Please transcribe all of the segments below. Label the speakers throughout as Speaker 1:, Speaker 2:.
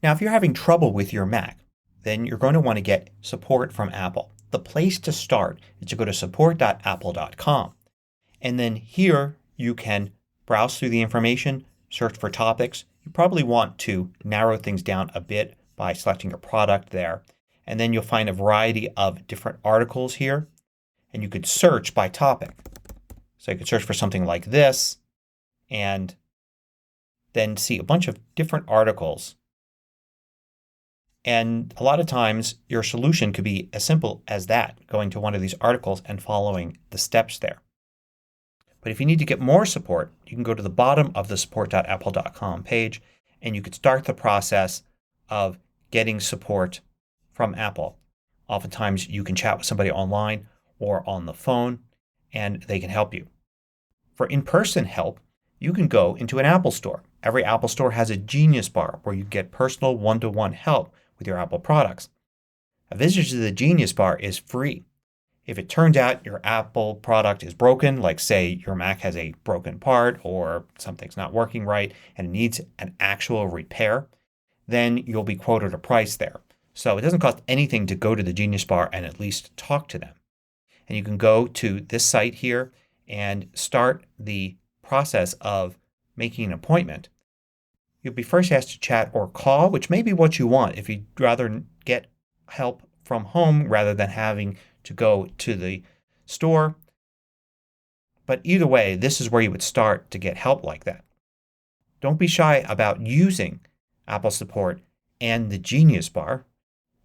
Speaker 1: Now if you're having trouble with your Mac, then you're going to want to get support from Apple. The place to start is to go to support.apple.com. And then here you can browse through the information, search for topics. You probably want to narrow things down a bit by selecting your product there. And then you'll find a variety of different articles here. And you could search by topic. So you could search for something like this and then see a bunch of different articles. And a lot of times your solution could be as simple as that, going to one of these articles and following the steps there. But if you need to get more support, you can go to the bottom of the support.apple.com page and you could start the process of getting support from Apple. Oftentimes you can chat with somebody online or on the phone and they can help you. For in-person help, you can go into an Apple store. Every Apple store has a Genius Bar where you get personal one-to-one help with your Apple products. A visit to the Genius Bar is free. If it turns out your Apple product is broken, like say your Mac has a broken part or something's not working right and it needs an actual repair, then you'll be quoted a price there. So it doesn't cost anything to go to the Genius Bar and at least talk to them. And you can go to this site here and start the process of making an appointment. You'll be first asked to chat or call, which may be what you want if you'd rather get help from home rather than having to go to the store. But either way, this is where you would start to get help like that. Don't be shy about using Apple support and the Genius Bar.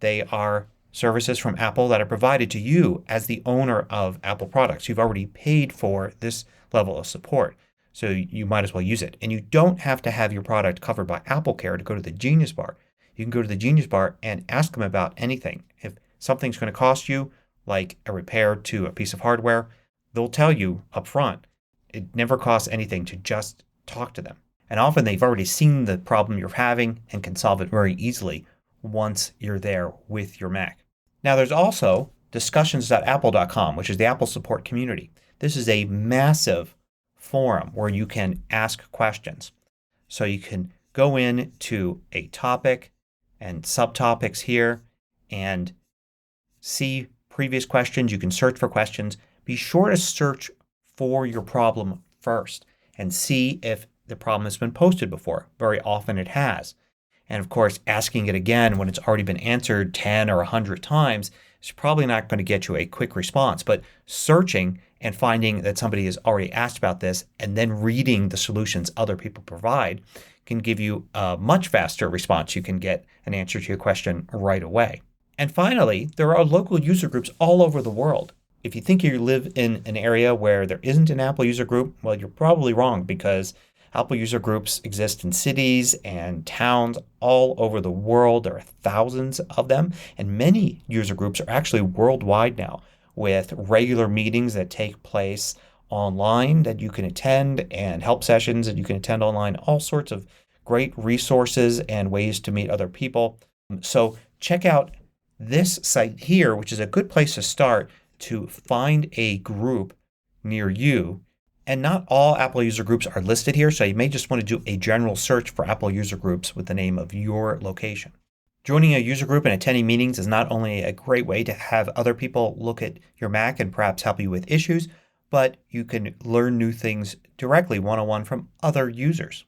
Speaker 1: They are services from Apple that are provided to you as the owner of Apple products. You've already paid for this level of support. So you might as well use it. And you don't have to have your product covered by AppleCare to go to the Genius Bar. You can go to the Genius Bar and ask them about anything. If something's going to cost you, like a repair to a piece of hardware, they'll tell you up front. It never costs anything to just talk to them. And often they've already seen the problem you're having and can solve it very easily once you're there with your Mac. Now there's also discussions.apple.com, which is the Apple support community. This is a massive forum where you can ask questions. So you can go in to a topic and subtopics here and see previous questions. You can search for questions. Be sure to search for your problem first and see if the problem has been posted before. Very often it has. And of course asking it again when it's already been answered 10 or 100 times is probably not going to get you a quick response. But searching and finding that somebody has already asked about this and then reading the solutions other people provide can give you a much faster response. You can get an answer to your question right away. And finally, there are local user groups all over the world. If you think you live in an area where there isn't an Apple user group, well, you're probably wrong because Apple user groups exist in cities and towns all over the world. There are thousands of them, and many user groups are actually worldwide now with regular meetings that take place online that you can attend and help sessions that you can attend online. All sorts of great resources and ways to meet other people. So check out this site here, which is a good place to start to find a group near you. And not all Apple user groups are listed here, so you may just want to do a general search for Apple user groups with the name of your location. Joining a user group and attending meetings is not only a great way to have other people look at your Mac and perhaps help you with issues, but you can learn new things directly one-on-one from other users.